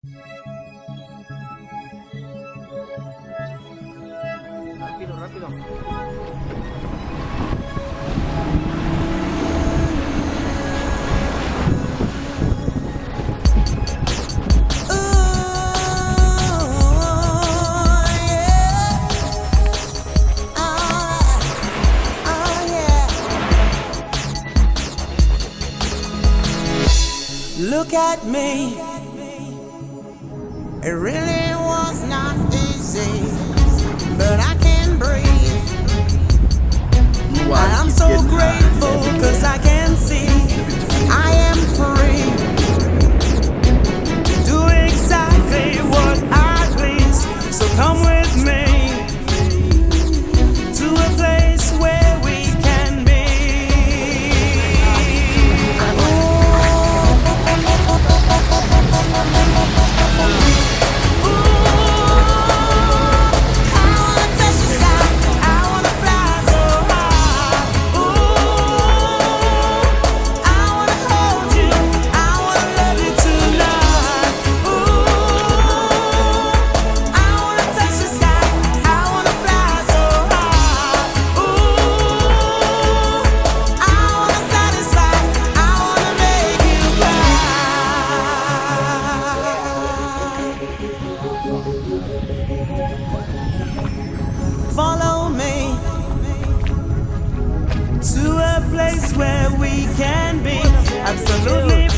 Rápido, rápido. Look at me. It really was not easy, but I can breathe. And I'm so grateful cause I can see I am free. Do exactly what I please. So come with me to a place where we can be. Follow me to a place where we can be absolutely